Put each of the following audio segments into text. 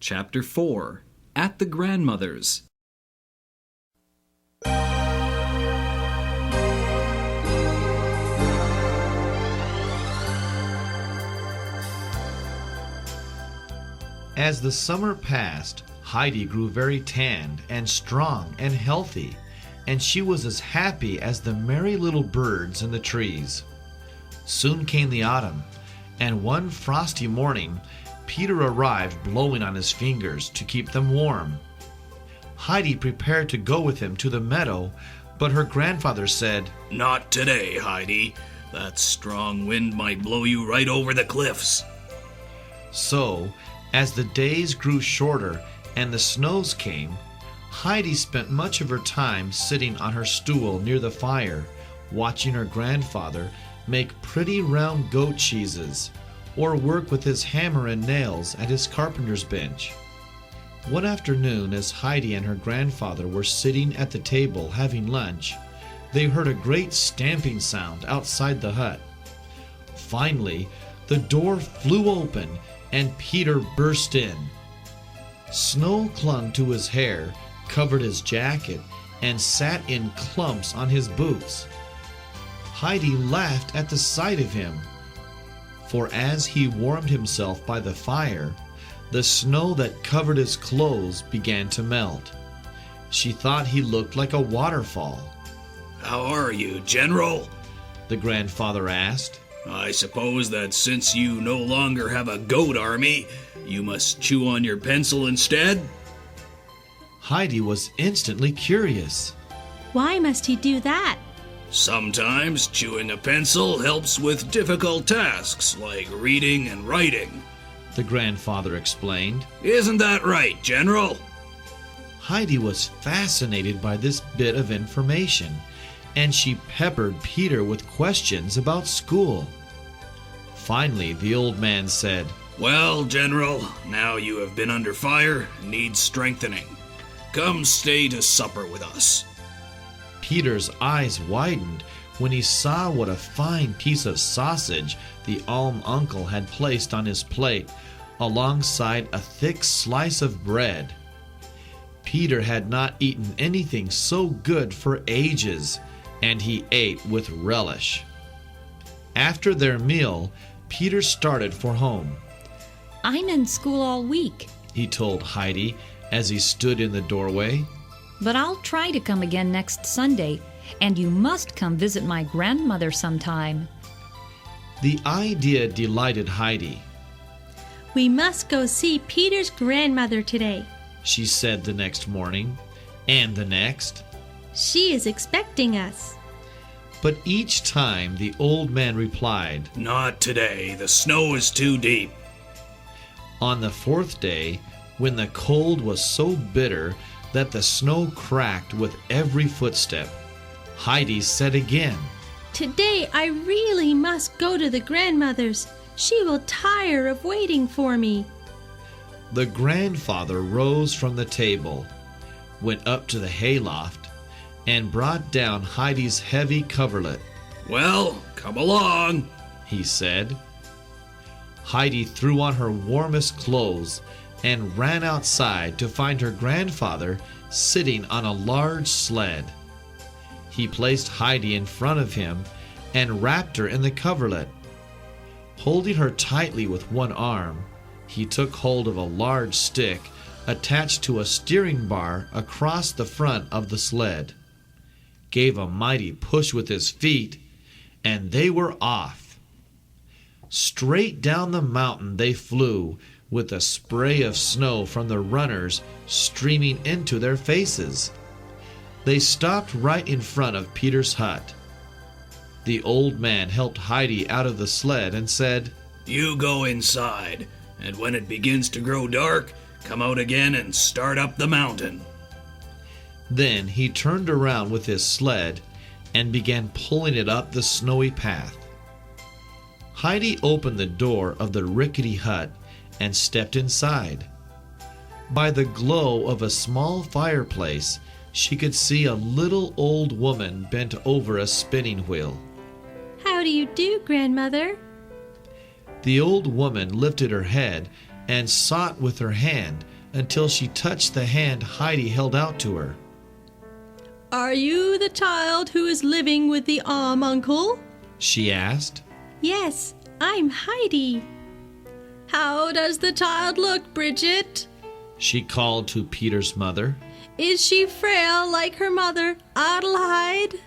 Chapter 4. At the Grandmother's. As the summer passed, Heidi grew very tanned and strong and healthy, and she was as happy as the merry little birds in the trees. Soon came the autumn, and one frosty morning, Peter arrived blowing on his fingers to keep them warm. Heidi prepared to go with him to the meadow, but her grandfather said, "Not today, Heidi. That strong wind might blow you right over the cliffs." So, as the days grew shorter and the snows came, Heidi spent much of her time sitting on her stool near the fire, watching her grandfather make pretty round goat cheeses, or work with his hammer and nails at his carpenter's bench. One afternoon, as Heidi and her grandfather were sitting at the table having lunch, they heard a great stamping sound outside the hut. Finally, the door flew open and Peter burst in. Snow clung to his hair, covered his jacket, and sat in clumps on his boots. Heidi laughed at the sight of him, for as he warmed himself by the fire, the snow that covered his clothes began to melt. She thought he looked like a waterfall. "How are you, General?" the grandfather asked. "I suppose that since you no longer have a goat army, you must chew on your pencil instead?" Heidi was instantly curious. Why must he do that? "Sometimes chewing a pencil helps with difficult tasks like reading and writing," the grandfather explained. "Isn't that right, General?" Heidi was fascinated by this bit of information, and she peppered Peter with questions about school. Finally, the old man said, "Well, General, now you have been under fire and need strengthening. Come stay to supper with us." Peter's eyes widened when he saw what a fine piece of sausage the Alm uncle had placed on his plate, alongside a thick slice of bread. Peter had not eaten anything so good for ages, and he ate with relish. After their meal, Peter started for home. I'm in school all week, He told Heidi as he stood in the doorway. but I'll try to come again next Sunday, and you must come visit my grandmother sometime. The idea delighted Heidi. We must go see Peter's grandmother today. She said the next morning, and the next. She is expecting us. But each time the old man replied. "Not today. The snow is too deep." On the fourth day, when the cold was so bitter that the snow cracked with every footstep, Heidi said again, Today I really must go to the grandmother's. She will tire of waiting for me. The grandfather rose from the table, went up to the hayloft, and brought down Heidi's heavy coverlet. "Well, come along," he said. Heidi threw on her warmest clothes and ran outside to find her grandfather sitting on a large sled. He placed Heidi in front of him and wrapped her in the coverlet. Holding her tightly with one arm, he took hold of a large stick attached to a steering bar across the front of the sled, gave a mighty push with his feet, and they were off. Straight down the mountain they flew, with a spray of snow from the runners streaming into their faces. They stopped right in front of Peter's hut. The old man helped Heidi out of the sled and said, "You go inside, and when it begins to grow dark, come out again and start up the mountain." Then he turned around with his sled and began pulling it up the snowy path. Heidi opened the door of the rickety hut and stepped inside. By the glow of a small fireplace, she could see a little old woman bent over a spinning wheel. How do you do, grandmother? The old woman lifted her head and sought with her hand until she touched the hand Heidi held out to her. Are you the child who is living with the uncle? She asked. Yes, I'm Heidi. How does the child look, Bridget? She called to Peter's mother. Is she frail like her mother, Adelheid?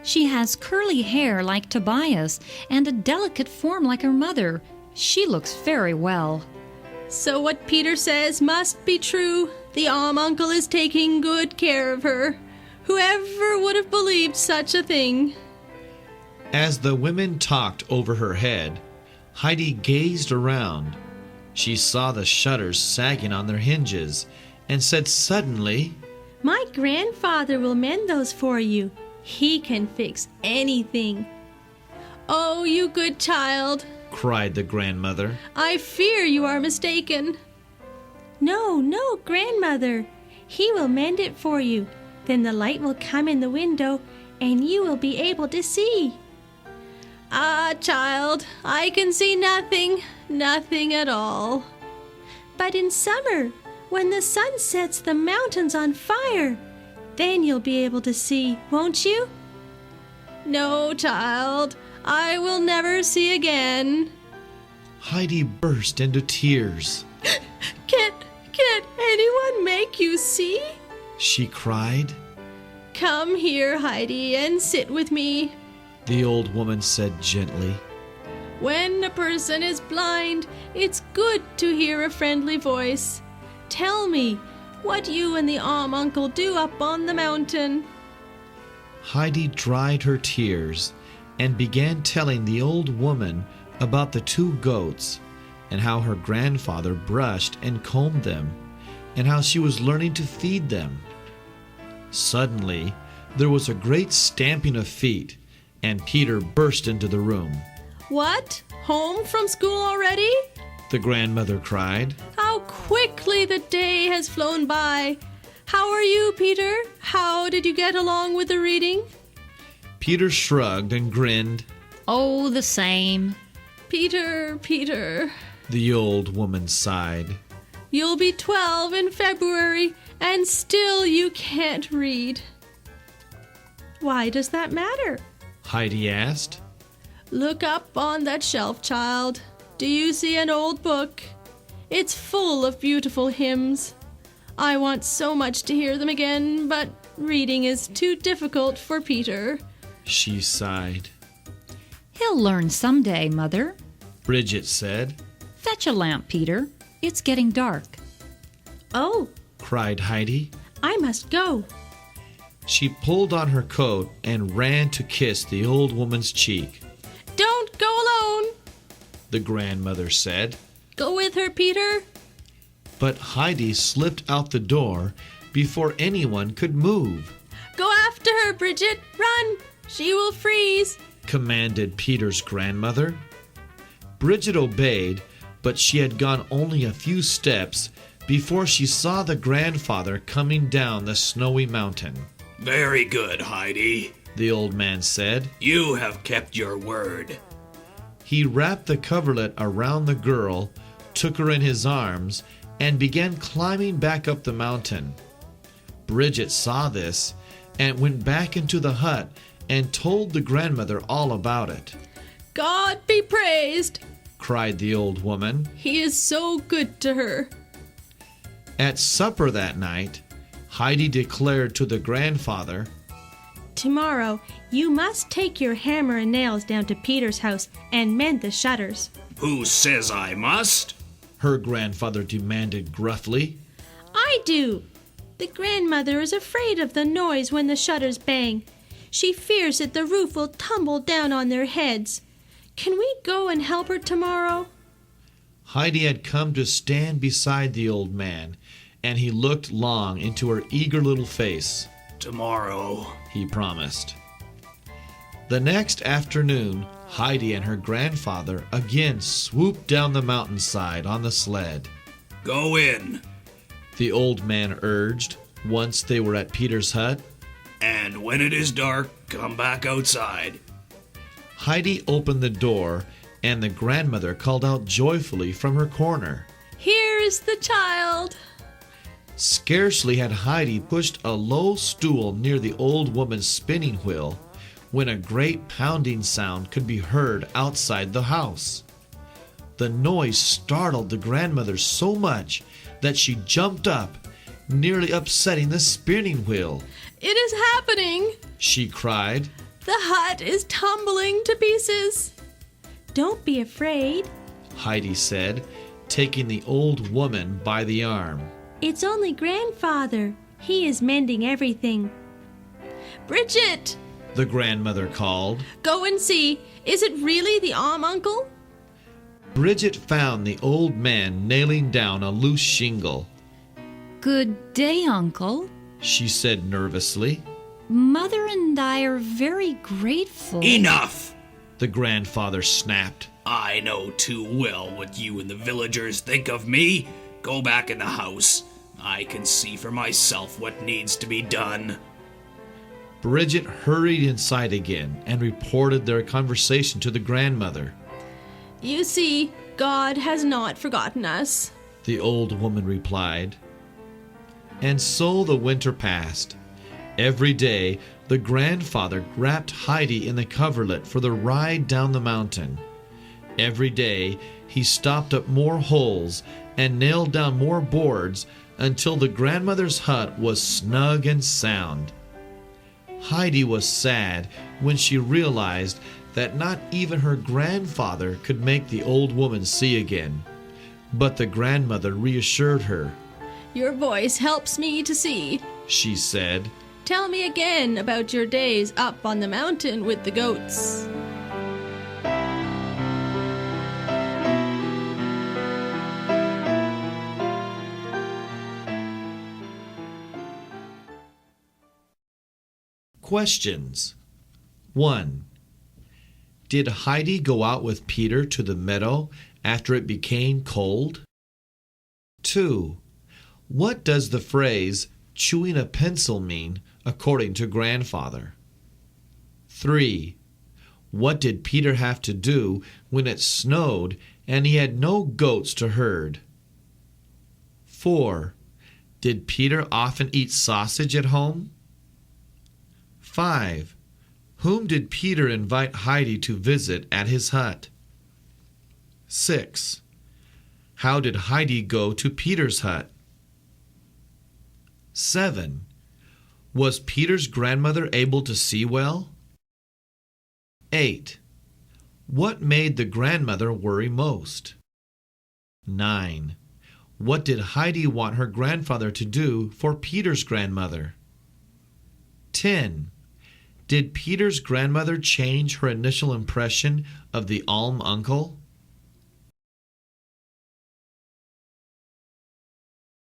She has curly hair like Tobias and a delicate form like her mother. She looks very well. So what Peter says must be true. The uncle is taking good care of her. Whoever would have believed such a thing? As the women talked over her head, Heidi gazed around. She saw the shutters sagging on their hinges and said suddenly, My grandfather will mend those for you. He can fix anything. Oh, you good child, cried the grandmother. I fear you are mistaken. No, grandmother. He will mend it for you. Then the light will come in the window and you will be able to see. Ah, child, I can see nothing at all. But in summer, when the sun sets the mountains on fire, then you'll be able to see, won't you? No, child, I will never see again. Heidi burst into tears. Can anyone make you see? She cried. Come here, Heidi, and sit with me. The old woman said gently. When a person is blind, it's good to hear a friendly voice. Tell me what you and the uncle do up on the mountain. Heidi dried her tears and began telling the old woman about the 2 goats and how her grandfather brushed and combed them and how she was learning to feed them. Suddenly, there was a great stamping of feet, and Peter burst into the room. What? Home from school already? The grandmother cried. How quickly the day has flown by. How are you, Peter? How did you get along with the reading? Peter shrugged and grinned. Oh, the same. Peter, The old woman sighed. you'll be 12 in February, and still you can't read. Why does that matter? Heidi asked. Look up on that shelf, child. Do you see an old book? It's full of beautiful hymns. I want so much to hear them again, but reading is too difficult for Peter. She sighed. He'll learn someday, Mother. Bridget said. Fetch a lamp, Peter. It's getting dark. Oh, Cried Heidi. I must go. She pulled on her coat and ran to kiss the old woman's cheek. Don't go alone. The grandmother said. Go with her, Peter. But Heidi slipped out the door before anyone could move, Go after her, Bridget. Run. She will freeze. commanded Peter's grandmother. Bridget obeyed, but she had gone only a few steps before she saw the grandfather coming down the snowy mountain. Very good, Heidi. The old man said. You have kept your word. He wrapped the coverlet around the girl, took her in his arms, and began climbing back up the mountain. Bridget saw this and went back into the hut and told the grandmother all about it. God be praised. Cried the old woman. He is so good to her. At supper that night, Heidi declared to the grandfather, Tomorrow, you must take your hammer and nails down to Peter's house and mend the shutters. Who says I must? her grandfather demanded gruffly. I do. The grandmother is afraid of the noise when the shutters bang. She fears that the roof will tumble down on their heads. Can we go and help her tomorrow? Heidi had come to stand beside the old man, and he looked long into her eager little face. Tomorrow. He promised. The next afternoon, Heidi and her grandfather again swooped down the mountainside on the sled. Go in. The old man urged, once they were at Peter's hut. And when it is dark, come back outside. Heidi opened the door, and the grandmother called out joyfully from her corner. Here is the child. Scarcely had Heidi pushed a low stool near the old woman's spinning wheel when a great pounding sound could be heard outside the house. The noise startled the grandmother so much that she jumped up, nearly upsetting the spinning wheel. It is happening! She cried. The hut is tumbling to pieces. Don't be afraid. Heidi said, taking the old woman by the arm. It's only grandfather. He is mending everything. Bridget! The grandmother called. Go and see. Is it really the uncle? Bridget found the old man nailing down a loose shingle. Good day, Uncle. She said nervously. Mother and I are very grateful. Enough! The grandfather snapped. I know too well what you and the villagers think of me. Go back in the house. I can see for myself what needs to be done. Bridget hurried inside again and reported their conversation to the grandmother. You see, God has not forgotten us, the old woman replied. And so the winter passed. Every day, the grandfather wrapped Heidi in the coverlet for the ride down the mountain. Every day, he stopped up more holes and nailed down more boards until the grandmother's hut was snug and sound. Heidi was sad when she realized that not even her grandfather could make the old woman see again. But the grandmother reassured her. Your voice helps me to see, she said. Tell me again about your days up on the mountain with the goats. Questions. 1. Did Heidi go out with Peter to the meadow after it became cold? 2. What does the phrase chewing a pencil mean according to grandfather? 3. What did Peter have to do when it snowed and he had no goats to herd? 4. Did Peter often eat sausage at home? 5. Whom did Peter invite Heidi to visit at his hut? 6. How did Heidi go to Peter's hut? 7. Was Peter's grandmother able to see well? 8. What made the grandmother worry most? 9. What did Heidi want her grandfather to do for Peter's grandmother? 10. Did Peter's grandmother change her initial impression of the uncle?